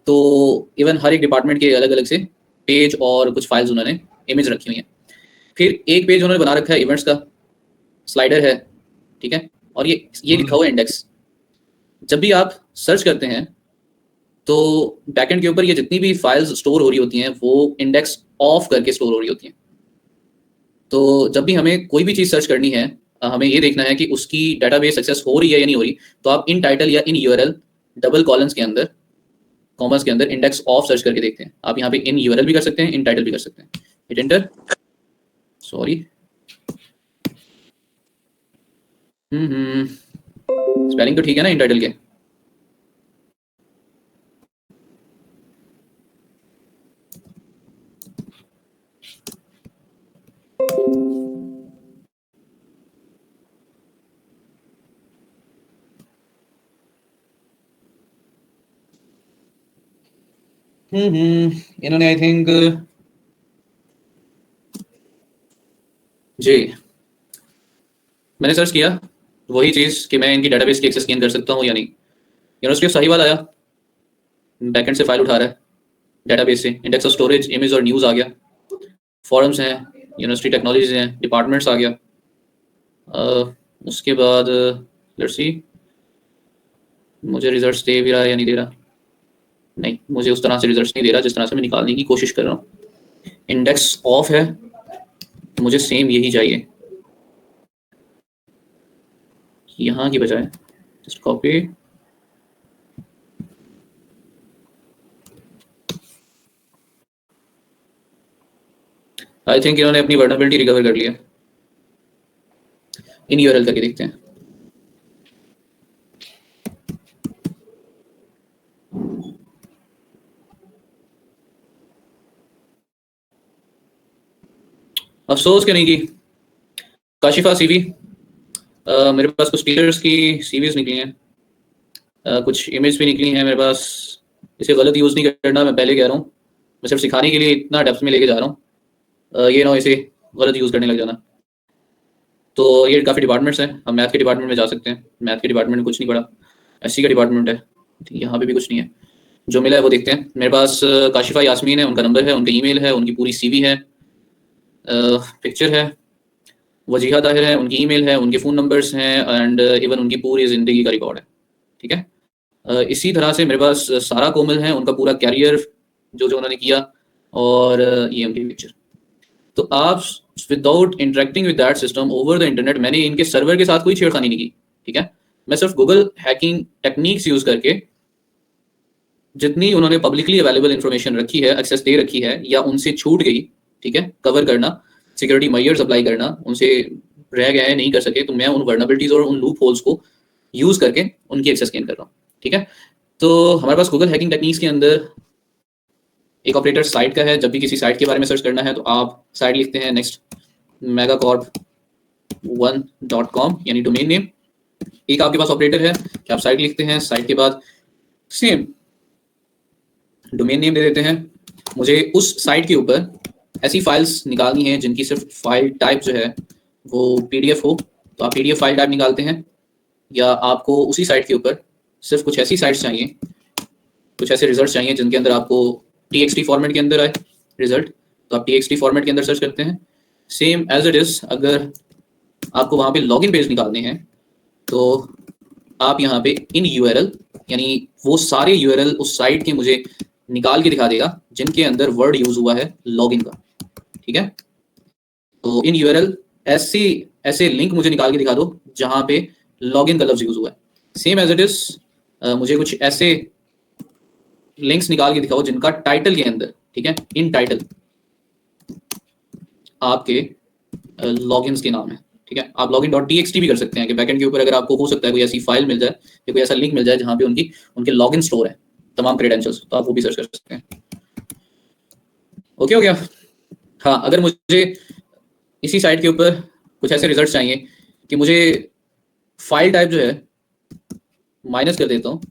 तो इवन हर एक डिपार्टमेंट के अलग अलग से पेज और कुछ फाइल्स उन्होंने इमेज रखी हुई हैं। फिर एक पेज उन्होंने बना रखा है इवेंट्स का, स्लाइडर है, ठीक है, और ये लिखा हुआ है इंडेक्स। जब भी आप सर्च करते हैं तो बैकएंड के ऊपर ये जितनी भी फाइल्स स्टोर हो रही होती हैं वो इंडेक्स ऑफ करके स्टोर हो रही होती हैं। तो जब भी हमें कोई भी चीज़ सर्च करनी है, हमें ये देखना है कि उसकी डेटाबेस एक्सेस हो रही है या नहीं हो रही, तो आप इन टाइटल या इन यूआरएल डबल कॉलम्स के अंदर, कॉमर्स के अंदर इंडेक्स ऑफ सर्च करके देखते हैं। आप यहाँ पे इन यूआरएल भी कर सकते हैं, इन टाइटल भी कर सकते हैं। Hit enter. सॉरी, स्पेलिंग तो ठीक है ना इन टाइटल के? इन्होंने आई थिंक जी, मैंने सर्च किया वही चीज कि मैं इनकी डेटाबेस की एक्सेस गेन कर सकता हूँ या नहीं। यूनिवर्सिटी ऑफ साहिवाल आया, बैकएंड से फाइल उठा रहा है डेटाबेस से, इंडेक्स ऑफ स्टोरेज, इमेज और न्यूज़ आ गया, फॉरम्स हैं, यूनिवर्सिटी टेक्नोलॉजीज हैं, डिपार्टमेंट्स आ गया। उसके बाद लेट्स सी मुझे रिजल्ट्स दे भी रहा है या नहीं दे रहा। नहीं, मुझे उस तरह से रिजल्ट्स नहीं दे रहा जिस तरह से मैं निकालने की कोशिश कर रहा हूँ। इंडेक्स ऑफ है, मुझे सेम यही चाहिए यहाँ की बजाय। जस्ट कॉपी, आई थिंक इन्होंने अपनी वर्नेबिलिटी रिकवर कर लिया। इन यूआरएल करके देखते हैं। अफसोस कि नहीं की काशिफा सीवी। मेरे पास कुछ टीचर्स की सीवीज निकली हैं, कुछ इमेज भी निकली हैं मेरे पास। इसे गलत यूज़ नहीं करना, मैं पहले कह रहा हूँ, मैं सिर्फ सिखाने के लिए इतना डेप्थ में लेके जा रहा हूँ। ये ना इसे गलत यूज़ करने लग जाना। तो ये काफ़ी डिपार्टमेंट्स हैं, हम मैथ के डिपार्टमेंट में जा सकते हैं। मैथ के डिपार्टमेंट में कुछ नहीं पड़ा, एससी का डिपार्टमेंट है, यहाँ पे भी कुछ नहीं है। जो मिला है वो देखते हैं। मेरे पास काशिफा यास्मीन है, उनका नंबर है, उनका ईमेल है, उनकी पूरी सीवी है, पिक्चर है। वजीहा ताहिर है, उनकी ईमेल है, उनके फ़ोन नंबर्स हैं, एंड इवन उनकी पूरी ज़िंदगी का रिकॉर्ड है। ठीक है। इसी तरह से मेरे पास सारा कोमल है, उनका पूरा कैरियर जो जो उन्होंने किया, और ये उनकी पिक्चर। तो आप without interacting with that system over the internet, मैंने इनके सर्वर के साथ कोई छेड़खानी नहीं की। ठीक है, मैं सिर्फ गूगल हैकिंग टेक्निक्स यूज़ करके जितनी उन्होंने पब्लिकली अवेलेबल इन्फॉर्मेशन रखी है, एक्सेस दे रखी है, या उनसे छूट गई, ठीक है, कवर करना, सिक्योरिटी मेजर्स अप्लाई करना उनसे रह गए, नहीं कर सके, तो मैं उन वर्नेबिलिटीज और उन लूप होल्स को यूज़ करके उनकी एक्सेस गेन कर रहा हूँ। ठीक है, तो हमारे पास गूगल हैकिंग टेक्निक्स के अंदर एक ऑपरेटर साइट का है। जब भी किसी साइट के बारे में सर्च करना है तो आप साइट लिखते हैं नेक्स्ट megacorp1.com, यानी डोमेन नेम। एक आपके पास ऑपरेटर है कि आप साइट लिखते हैं, साइट के बाद सेम डोमेन नेम दे देते हैं। मुझे उस साइट के ऊपर ऐसी फाइल्स निकालनी है जिनकी सिर्फ फाइल टाइप जो है वो पीडीएफ हो, तो आप पीडीएफ फाइल टाइप निकालते हैं। या आपको उसी साइट के ऊपर सिर्फ कुछ ऐसी साइट्स चाहिए, कुछ ऐसे रिजल्ट्स चाहिए जिनके अंदर आपको txt फॉर्मेट के अंदर आए रिजल्ट, तो आप txt फॉर्मेट के अंदर सर्च करते हैं। सेम एज इट इज, अगर आपको वहाँ पे लॉगिन पेज निकालने हैं तो आप यहाँ पे इन यूआरएल, यानी वो सारे यूआरएल उस साइट के मुझे निकाल के दिखा देगा जिनके अंदर वर्ड यूज हुआ है लॉगिन का। ठीक है, तो इन यूआरएल ऐसे लिंक मुझे निकाल के दिखा दो जहाँ पे लॉगिन का लफ्ज यूज हुआ है। सेम एज इट इज, मुझे कुछ ऐसे लिंक्स निकाल के दिखाओ जिनका टाइटल के अंदर, ठीक है, इन टाइटल आपके लॉगिन्स के नाम है। ठीक है, आप login.txt भी कर सकते हैं कि बैकएंड के ऊपर अगर आपको हो सकता है कोई ऐसी फाइल मिल जाए या कोई ऐसा लिंक मिल जाए जहाँ पे उनके लॉगिन स्टोर है तमाम क्रेडेंशियल्स, तो आप वो भी सर्च कर सकते हैं। ओके हो गया। हाँ, अगर मुझे इसी साइट के ऊपर कुछ ऐसे रिजल्ट चाहिए कि मुझे फाइल टाइप जो है माइनस कर देता हूँ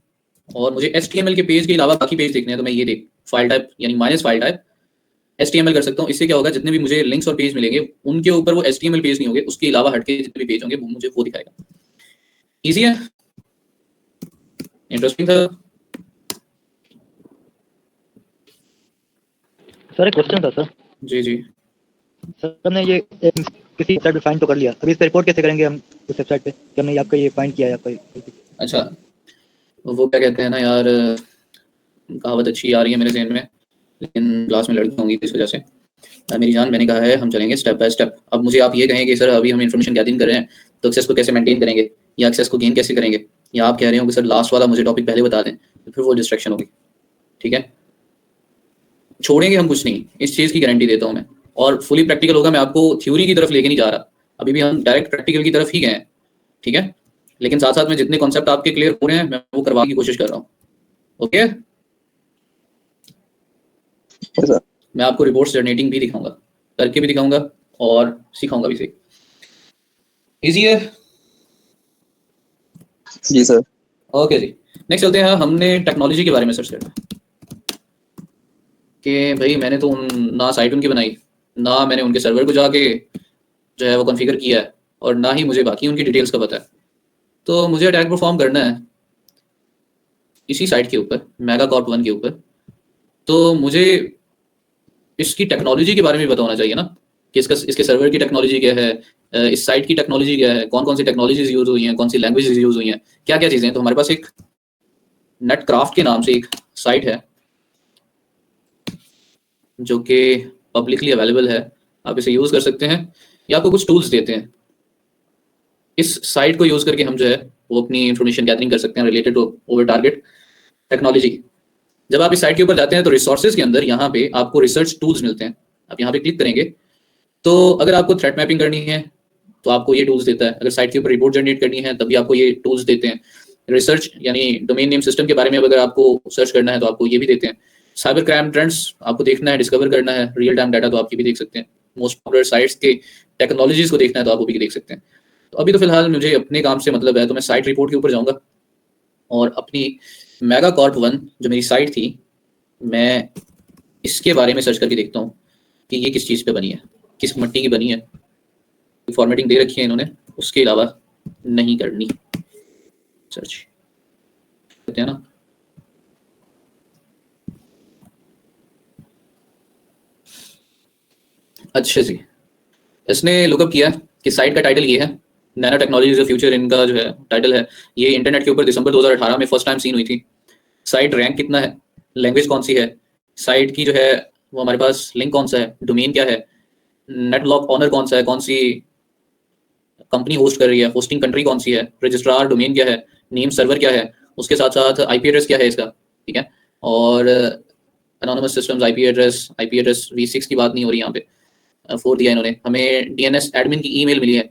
और मुझे HTML के पेज के अलावा बाकी पेज देखने हैं, तो मैं ये देख फाइल टाइप यानी माइनस फाइल टाइप HTML कर सकता हूँ। इससे क्या होगा, जितने भी मुझे लिंक्स और पेज मिलेंगे उनके ऊपर वो HTML पेज नहीं होंगे, उसके अलावा हटके जितने भी पेज होंगे वो मुझे वो दिखाएगा। इजी है, इंटरेस्टिंग था। सर एक क्वेश्चन था सर। जी जी सर, हमने ये किसी वेबसाइट पे फाइंड तो कर लिया, अभी इस पे रिपोर्ट कैसे करेंगे हम उस वेबसाइट पे कि हमने आपका ये फाइंड किया है आपका? अच्छा, वो क्या कहते हैं ना यार, कहावत अच्छी आ रही है मेरे ज़हन में, लेकिन क्लास में लड़की होंगी इस वजह से। मेरी जान, मैंने कहा है हम चलेंगे स्टेप बाय स्टेप। अब मुझे आप ये कहें कि सर अभी हम इन्फॉर्मेशन गैदरिंग कर रहे हैं तो एक्सेस को कैसे मेंटेन करेंगे या एक्सेस को गेन कैसे करेंगे, या आप कह रहे हो कि सर लास्ट वाला मुझे टॉपिक पहले बता दें, तो फिर वो डिस्ट्रैक्शन होगी। ठीक है, छोड़ेंगे हम कुछ नहीं, इस चीज़ की गारंटी देता हूँ मैं। और फुली प्रैक्टिकल होगा, मैं आपको थ्योरी की तरफ लेके नहीं जा रहा, अभी भी हम डायरेक्ट प्रैक्टिकल की तरफ ही गए हैं। ठीक है, लेकिन साथ साथ में जितने कॉन्सेप्ट आपके क्लियर हो रहे हैं मैं वो करवाने की कोशिश कर रहा हूँ। Okay, sir. मैं आपको रिपोर्ट्स जनरेटिंग भी दिखाऊंगा, करके भी दिखाऊंगा और सिखाऊंगा भी। सही, इजी है। जी सर। ओके जी, नेक्स्ट चलते हैं। हमने टेक्नोलॉजी के बारे में सर्च करना कि भाई मैंने तो ना साइट उनकी बनाई, ना मैंने उनके सर्वर को जाके जो है वो कॉन्फ़िगर किया है, और ना ही मुझे बाकी उनकी डिटेल्स का पता है। तो मुझे अटैक परफॉर्म करना है इसी साइट के ऊपर, मेगाकॉर्प 1 के ऊपर। तो मुझे इसकी टेक्नोलॉजी के बारे में बताना चाहिए ना कि इसके सर्वर की टेक्नोलॉजी क्या है, इस साइट की टेक्नोलॉजी क्या है, कौन कौन सी टेक्नोलॉजीज यूज हुई हैं, कौन सी लैंग्वेजेस यूज हुई हैं, क्या क्या चीज़ें। तो हमारे पास एक नेटक्राफ्ट के नाम से एक साइट है जो कि पब्लिकली अवेलेबल है, आप इसे यूज़ कर सकते हैं, या आपको कुछ टूल्स देते हैं। इस साइट को यूज़ करके हम जो है वो अपनी इंफॉर्मेशन गैदरिंग कर सकते हैं related to over target technology. जब आप इस साइट के ऊपर जाते हैं तो रिसोर्सेज के अंदर यहाँ पे आपको रिसर्च टूल्स मिलते हैं। आप यहाँ पे क्लिक करेंगे तो अगर आपको थ्रेट मैपिंग करनी है तो आपको ये टूल्स देता है, अगर साइट के ऊपर रिपोर्ट जनरेट करनी है तब भी आपको ये टूल्स देते हैं। रिसर्च यानी डोमेन नेम सिस्टम के बारे में अगर आपको सर्च करना है तो आपको ये भी देते हैं। साइबर क्राइम ट्रेंड्स आपको देखना है, डिस्कवर करना है, रियल टाइम डाटा तो आपकी भी देख सकते हैं। मोस्ट पॉपुलर साइट्स के टेक्नोलॉजीज को देखना है तो आप वो भी देख सकते हैं। तो अभी तो फिलहाल मुझे अपने काम से मतलब है, तो मैं साइट रिपोर्ट के ऊपर जाऊँगा और अपनी मेगाकॉर्प 1 जो मेरी साइट थी, मैं इसके बारे में सर्च करके देखता हूँ कि ये किस चीज़ पे बनी है, किस मिट्टी की बनी है। फॉर्मेटिंग दे रखी है इन्होंने, उसके अलावा नहीं करनी सर्च करते हैं ना। अच्छा जी, इसने लुकअप किया कि साइट का टाइटल ये है, नैनो टेक्नोलॉजीज ऑफ फ्यूचर इनका जो है टाइटल है। ये इंटरनेट के ऊपर दिसंबर 2018 में फर्स्ट टाइम सीन हुई थी। साइट रैंक कितना है, लैंग्वेज कौन सी है, साइट की जो है वो हमारे पास लिंक कौन सा है, डोमेन क्या है, नेटलॉक ऑनर कौन सा है, कौन सी कंपनी होस्ट कर रही है, होस्टिंग कंट्री कौन सी है, रजिस्ट्रार डोमेन क्या है, नेम सर्वर क्या है, उसके साथ साथ आईपी एड्रेस क्या है इसका। ठीक है, और anonymous systems IP address v6 की बात नहीं हो रही यहाँ पे, 4 दिया इन्होंने। हमें डीएनएस एडमिन की ईमेल मिली है।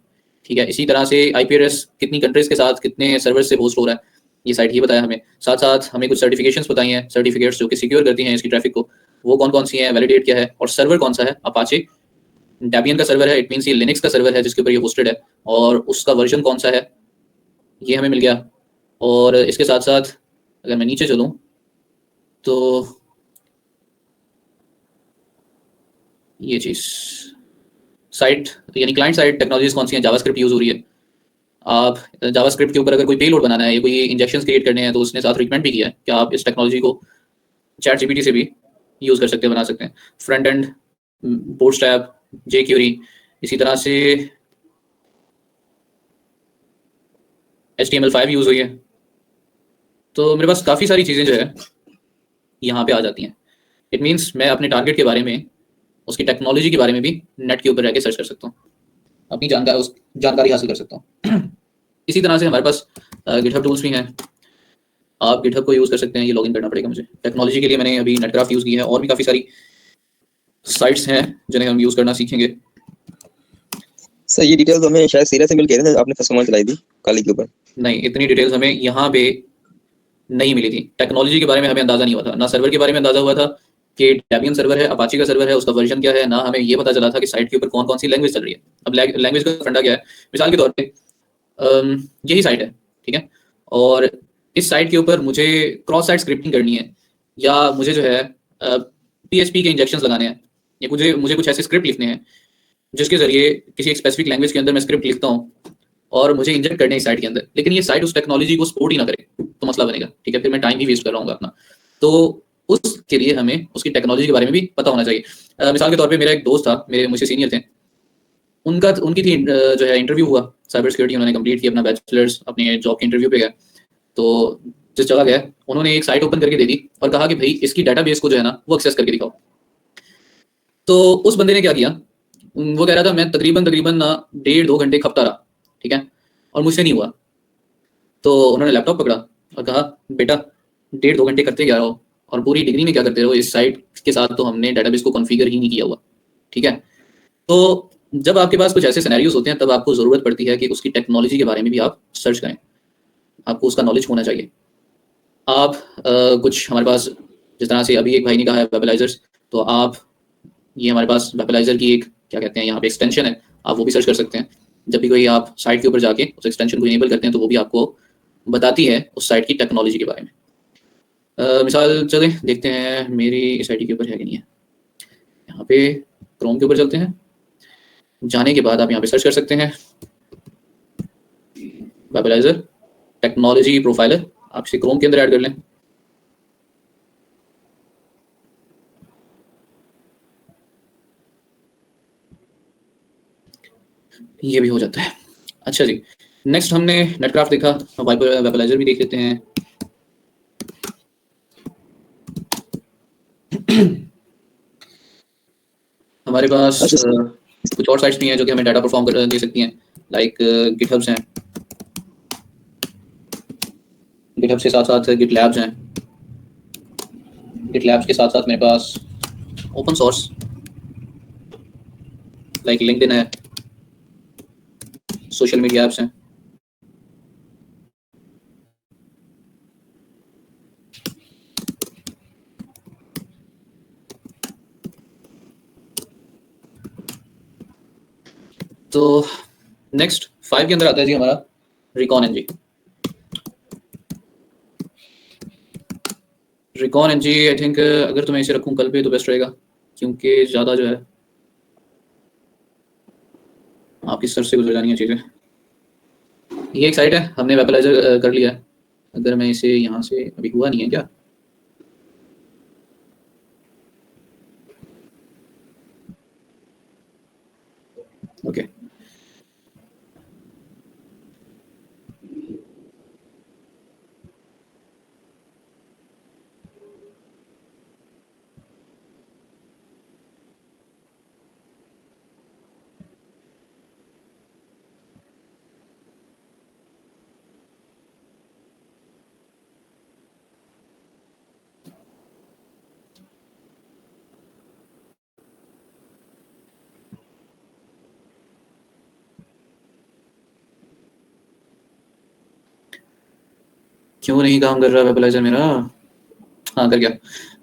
ठीक है, इसी तरह से आईपी एड्रेस कितनी कंट्रीज के साथ कितने सर्वर से होस्ट हो रहा है, ये साइट ये बताया हमें। साथ साथ हमें कुछ सर्टिफिकेशंस बताई हैं, सर्टिफिकेट्स जो कि सिक्योर करती हैं इसकी ट्रैफिक को, वो कौन कौन सी हैं, वैलिडेट क्या है, और सर्वर कौन सा है, अपाचे डेबियन का सर्वर है, इट मींस ये लिनक्स का सर्वर है जिसके ऊपर ये होस्टेड है, और उसका वर्जन कौन सा है ये हमें मिल गया। और इसके साथ साथ अगर मैं नीचे चलूँ तो ये चीज़ साइट यानी क्लाइंट साइड टेक्नोलॉजीज कौन सी हैं, जावास्क्रिप्ट यूज़ हो रही है। आप जावास्क्रिप्ट के ऊपर अगर कोई पेलोड बनाना है या कोई इंजेक्शंस क्रिएट करने हैं तो उसने साथ रिकमेंड भी किया है कि आप इस टेक्नोलॉजी को चैट जीपीटी से भी यूज़ कर सकते हैं, बना सकते हैं। फ्रंट एंड बूटस्ट्रैप, जेक्यूरी, इसी तरह से HTML5 यूज़ हुई है। तो मेरे पास काफ़ी सारी चीज़ें जो है यहाँ पे आ जाती हैं। इट मीन्स मैं अपने टारगेट के बारे में, उसकी टेक्नोलॉजी के बारे में भी नेट के ऊपर रह के सर्च कर सकता हूँ, अपनी जानकारी हासिल कर सकता हूँ। इसी तरह से हमारे पास गिटहब टूल्स भी हैं, आप गिटहब को यूज़ कर सकते हैं। ये लॉगिन करना पड़ेगा मुझे। टेक्नोलॉजी के लिए मैंने अभी नेटक्राफ्ट यूज़ की है, और भी काफ़ी सारी साइट्स हैं जिन्हें हम यूज़ करना सीखेंगे। सर ये डिटेल्स हमें शायद सीरिया से मिल के आपने फर्स्ट कमांड चलाई थी काली के ऊपर। नहीं, इतनी डिटेल्स हमें यहाँ पे नहीं मिली थी। टेक्नोलॉजी के बारे में हमें अंदाज़ा नहीं हुआ था, ना सर्वर के बारे में अंदाज़ा हुआ था कि डेबियन सर्वर है, अपाची का सर्वर है, उसका वर्जन क्या है, ना हमें ये पता चला था कि साइट के ऊपर कौन कौन सी लैंग्वेज चल रही है। अब लैंग्वेज का फंडा क्या है, मिसाल के तौर पे यही साइट है, ठीक है, और इस साइट के ऊपर मुझे क्रॉस साइट स्क्रिप्टिंग करनी है, या मुझे जो है PHP के इंजेक्शंस लगाने हैं, या मुझे कुछ ऐसे स्क्रिप्ट लिखने हैं जिसके जरिए किसी एक स्पेसिफिक लैंग्वेज के अंदर मैं स्क्रिप्ट लिखता हूँ और मुझे इंजेक्ट करने इस साइट के अंदर, लेकिन ये साइट उस टेक्नोलॉजी को सपोर्ट ही ना करे तो मसला बनेगा। ठीक है, फिर मैं टाइम ही वेस्ट कर रहा हूँ अपना। तो उसके लिए हमें उसकी टेक्नोलॉजी के बारे में भी पता होना चाहिए। मिसाल के तौर पे मेरा एक दोस्त था, मुझसे सीनियर थे, उनकी थी जो है इंटरव्यू हुआ साइबर सिक्योरिटी, उन्होंने कंप्लीट किया अपना बैचलर्स, अपने जॉब के इंटरव्यू पे गए। तो जिस जगह गए उन्होंने एक साइट ओपन करके दे दी और कहा कि भाई इसकी डाटाबेस को जो है ना वो एक्सेस करके दिखाओ। तो उस बंदे ने क्या किया, वो कह रहा था मैं तकरीबन ना 1.5-2 घंटे खपता रहा, ठीक है, और मुझसे नहीं हुआ। तो उन्होंने लैपटॉप पकड़ा और कहा बेटा 1.5-2 घंटे करते क्या रहो, और पूरी डिग्री में क्या करते रहो, इस साइट के साथ तो हमने डेटाबेस को कॉन्फ़िगर ही नहीं किया हुआ, ठीक है। तो जब आपके पास कुछ ऐसे सिनेरियोज होते हैं तब आपको ज़रूरत पड़ती है कि उसकी टेक्नोलॉजी के बारे में भी आप सर्च करें, आपको उसका नॉलेज होना चाहिए। आप कुछ हमारे पास जिस तरह से अभी एक भाई ने कहा है वेबलाइजर्स, तो आप ये हमारे पास वेबलाइजर की एक क्या कहते हैं यहाँ पे एक्सटेंशन है, आप वो भी सर्च कर सकते हैं। जब भी कोई आप साइट के ऊपर जाके उस एक्सटेंशन को इनेबल करते हैं तो वो भी आपको बताती है उस साइट की टेक्नोलॉजी के बारे में। मिसाल चलें देखते हैं मेरी इस आईडी के ऊपर है कि नहीं है। यहाँ पे क्रोम के ऊपर चलते हैं, जाने के बाद आप यहाँ पे सर्च कर सकते हैं वेबलाइजर टेक्नोलॉजी प्रोफाइलर, आप इसे क्रोम के अंदर ऐड कर लें। ये भी हो जाता है। अच्छा जी, नेक्स्ट हमने नेटक्राफ्ट देखा, वेबलाइजर भी देख लेते हैं। हमारे पास कुछ और साइट्स भी हैं जो कि हमें डाटा परफॉर्म कर दे सकती हैं, लाइक गिटहब्स हैं, गिटहब्स के साथ साथ गिटलैब्स हैं, गिटलैब्स के साथ साथ मेरे पास ओपन सोर्स लाइक लिंक्डइन है, सोशल मीडिया ऐप्स हैं। तो नेक्स्ट 5 के अंदर आता है जी हमारा recon NG. Recon NG I think अगर तो मैं इसे रखूं कल पे तो बेस्ट रहेगा, क्योंकि ज़्यादा जो है आपकी सर से गुजर जानी है चीज़ें। ये एक साइट है, हमने वेबलाइजर कर लिया है। अगर मैं इसे यहाँ से अभी हुआ नहीं है क्या, ओके क्यों नहीं काम कर रहा वेबलाइजर मेरा, हाँ कर गया।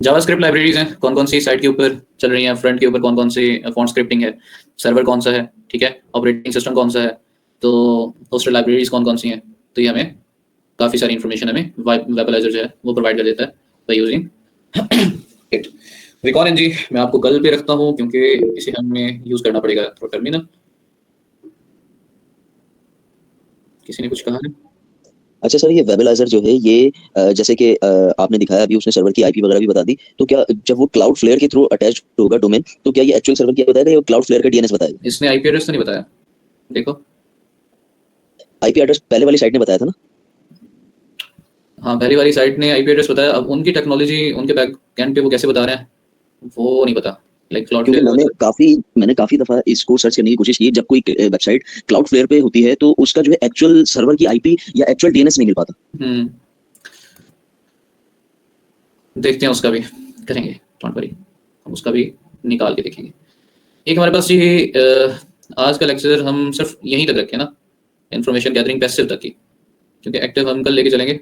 जावास्क्रिप्ट लाइब्रेरीज हैं, कौन कौन सी साइट के ऊपर चल रही हैं, फ्रंट के ऊपर कौन कौन से फॉन्ट स्क्रिप्टिंग है, सर्वर कौन सा है, ठीक है, ऑपरेटिंग सिस्टम कौन सा है, तो होस्टेड लाइब्रेरीज कौन कौन सी हैं। तो ये हमें काफ़ी सारी इन्फॉर्मेशन हमें वेबलाइजर जो है वो प्रोवाइड कर देता है by using it. Recon NG मैं आपको कल पे रखता हूँ क्योंकि इसे हमें यूज़ करना पड़ेगा थ्रू टर्मिनल। किसी ने कुछ कहा है? अच्छा सर, ये वेबलाइजर जो है ये जैसे कि आपने दिखाया अभी, उसने सर्वर की आईपी वगैरह भी बता दी, तो क्या जब वो क्लाउड फ्लेयर के थ्रू अटैच होगा डोमेन, तो क्या ये एक्चुअल सर्वर की बताएगा या क्लाउड फ्लेयर का डीएनएस बताएगा? इसने आईपी एड्रेस तो नहीं बताया, देखो आईपी एड्रेस पहले वाली साइट ने बताया था ना। हाँ पहली वाली साइट ने आईपी एड्रेस बताया, अब उनकी टेक्नोलॉजी उनके बैकएंड पे वो कैसे बता रहे हैं वो नहीं पता, लाइक क्लाउड क्योंकि मैंने काफी दफा इसको सर्च करने की कोशिश की, जब कोई वेबसाइट क्लाउड फ्लेयर पे होती है तो उसका जो है एक्चुअल सर्वर की आईपी या एक्चुअल डीएनएस नहीं मिल पाता। देखते हैं उसका भी करेंगे, डोंट वरी, हम उसका भी निकाल के देखेंगे। एक हमारे पास ये आज का लेक्चर हम सिर्फ यहीं तक रखें ना, इन्फॉर्मेशन गैदरिंग पैसिव तक की, क्योंकि एक्टिव हम कल लेके चलेंगे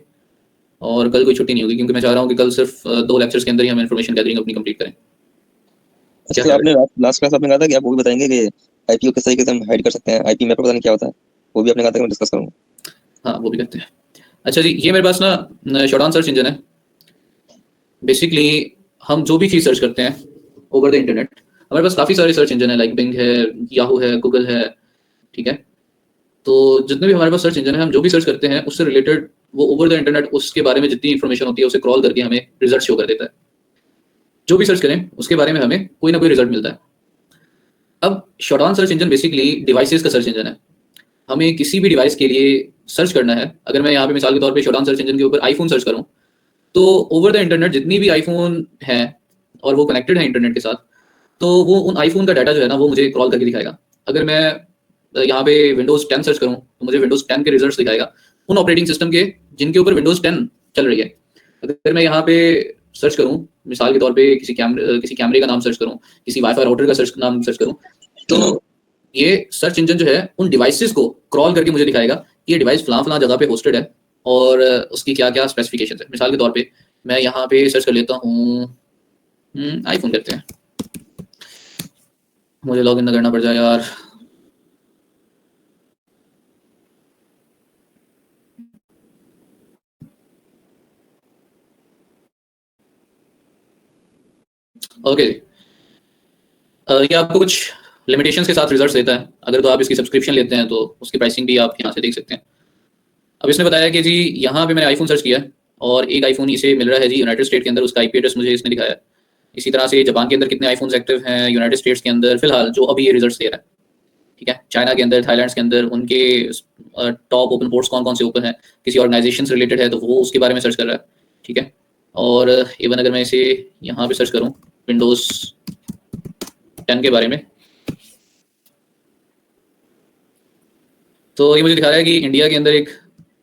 और कल कोई छुट्टी नहीं होगी, क्योंकि मैं चाह रहा हूँ कि कल सिर्फ 2 लेक्चर्स के अंदर ही हम इन्फॉर्मेशन गैदरिंग अपनी कंप्लीट करें। अच्छा, आपने लास्ट क्लास आपने कहा था कि आप वो भी बताएंगे कि आईपी को किस तरीके से हम हाइड कर सकते हैं, आईपी मैपर पता नहीं क्या होता है, वो भी आपने कहा था कि मैं डिस्कस करूंगा। हाँ वो भी करते हैं। अच्छा जी, ये मेरे पास ना शॉर्टऑन सर्च इंजन है। बेसिकली हम जो भी चीज़ सर्च करते हैं ओवर द इंटरनेट, हमारे पास काफ़ी सारे सर्च इंजन है, लाइक बिंग है, याहू है, गूगल है, ठीक है। तो जितने भी हमारे पास सर्च इंजन है, हम जो भी सर्च करते हैं उससे रिलेटेड वो ओवर द इंटरनेट उसके बारे में जितनी इन्फॉर्मेशन होती है उसे क्रॉल करके हमें रिजल्ट शो कर देता है। जो भी सर्च करें उसके बारे में हमें कोई ना कोई रिजल्ट मिलता है। अब शॉर्टऑन सर्च इंजन बेसिकली डिवाइसेस का सर्च इंजन है। हमें किसी भी डिवाइस के लिए सर्च करना है, अगर मैं यहाँ पे मिसाल के तौर पे शॉर्टऑन सर्च इंजन के ऊपर आईफोन सर्च करूँ, तो ओवर द इंटरनेट जितनी भी आईफोन है और वो कनेक्टेड है इंटरनेट के साथ, तो वो उन आईफोन का डाटा जो है ना वो मुझे क्रॉल करके दिखाएगा। अगर मैं यहाँ पे विंडोज 10 सर्च करूँ तो मुझे विंडोज 10 के रिजल्ट्स दिखाएगा उन ऑपरेटिंग सिस्टम के जिनके ऊपर विंडोज 10 चल रही है। अगर मैं यहाँ पे सर्च करूँ, मिसाल के तौर पे किसी कैमरे का नाम सर्च करूँ, किसी वाईफाई राउटर का नाम सर्च करूँ, तो ये सर्च इंजन जो है उन डिवाइसेस को क्रॉल करके मुझे दिखाएगा ये डिवाइस फलां जगह पे होस्टेड है और उसकी क्या क्या स्पेसिफिकेशन है। मिसाल के तौर पे मैं यहाँ पे सर्च कर लेता हूँ, आईफोन करते हैं, मुझे लॉग इन ना करना पड़ जाए यार। ओके, ये आपको कुछ लिमिटेशंस के साथ रिजल्ट्स देता है। अगर तो आप इसकी सब्सक्रिप्शन लेते हैं तो उसकी प्राइसिंग भी आप यहाँ से देख सकते हैं। अब इसने बताया कि जी यहाँ पे मैंने आईफोन सर्च किया और एक आईफोन इसे मिल रहा है जी यूनाइटेड स्टेट के अंदर, उसका आईपी एड्रेस मुझे इसने दिखाया। इसी तरह से जापान के अंदर कितने आईफोन्स एक्टिव हैं यूनाइटेड स्टेट्स के अंदर फिलहाल जो अभी ये रिजल्ट्स दे रहा है, ठीक है। चाइना के अंदर, थाईलैंड के अंदर उनके टॉप ओपन पोर्ट्स कौन कौन से ओपन हैं, किसी ऑर्गेनाइजेशन से रिलेटेड है तो वो उसके बारे में सर्च कर रहा है, ठीक है। और इवन अगर मैं इसे यहाँ पे सर्च करूँ विंडोज 10 के बारे में, तो ये मुझे दिखा रहा है कि इंडिया के अंदर एक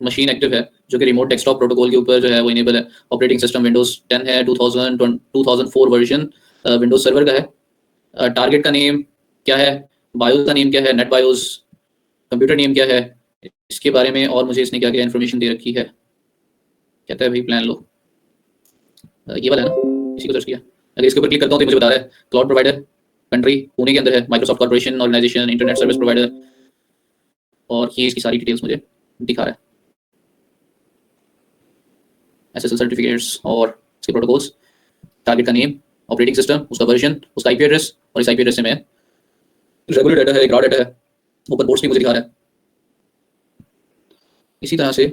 मशीन एक्टिव है जो कि रिमोट डेस्कटॉप प्रोटोकॉल के ऊपर जो है वो इनेबल है। ऑपरेटिंग सिस्टम विंडोज 10 है, 2004 वर्जन विंडोज सर्वर का है। टारगेट का नेम क्या है, बायोस का नेम क्या है, नेट बायोस, कंप्यूटर नेम क्या है, इसके बारे में और मुझे इसने क्या क्या इन्फॉर्मेशन दे रखी है। कहता है भाई प्लान लो, ये वाला है ना, इसी को सर्च किया। अगर इसके ऊपर क्लिक करता हूँ तो मुझे बता रहा है क्लाउड प्रोवाइडर, कंट्री पुणे के अंदर है, Microsoft corporation organisation, internet service provider, और ये इसकी सारी डिटेल्स मुझे दिखा रहा है। एसएसएल सर्टिफिकेट्स और इसके प्रोटोकॉल्स, टारगेट का नेम, ऑपरेटिंग सिस्टम, उसका वर्जन, उसका आईपी एड्रेस, और इस आईपी एड्रेस से मैं रेगुलर डाटा है, ग्राउंड डाटा है, ओपन पोर्ट्स भी मुझे दिखा रहा है। इसी तरह से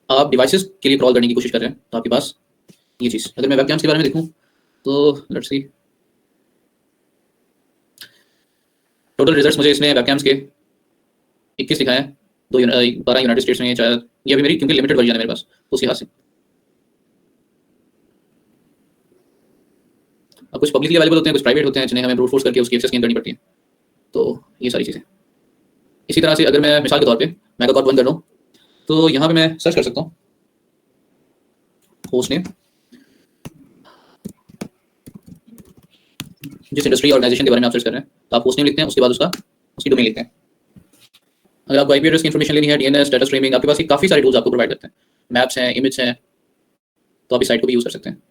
आप डिवाइसेस के लिए क्रॉल करने की कोशिश कर रहे हैं तो आपके पास ये चीज़। अगर मैं वेबकैम्स के बारे में देखूं तो लेट्स सी, टोटल रिजल्ट्स मुझे इसने वेबकैम्स के 21 दिखाए हैं, 12 यूनाइटेड स्टेट्स में, शायद ये अभी मेरी क्योंकि लिमिटेड वर्जन है मेरे पास तो उस लिहाज से। अब कुछ पब्लिकली अवेलेबल होते हैं, कुछ प्राइवेट होते हैं जिन्हें हमें ब्रूट फोर्स करके उसकी एक्सेस गेन करनी पड़ती है, तो ये सारी चीज़ें। इसी तरह से अगर मैं मिसाल के तौर पे मेगाकॉर्ड बंद कर लूँ तो यहाँ पे मैं सर्च कर सकता हूँ होस्ट नेम, जिस इंडस्ट्री ऑर्गेनाइजेशन के बारे में आप सर्च कर रहे हैं तो आप होस्ट नेम लिखते हैं, उसके बाद उसकी डोमेन लिखते हैं। अगर आपको आईपी एड्रेस की इन्फॉर्मेशन लेनी है, डीएनएस, डाटा स्ट्रीमिंग, आपके पास काफ़ी सारे टूल्स आपको प्रोवाइड करते हैं, मैप्स हैं, इमेज हैं, तो आप इस साइट को भी यूज़ कर सकते हैं।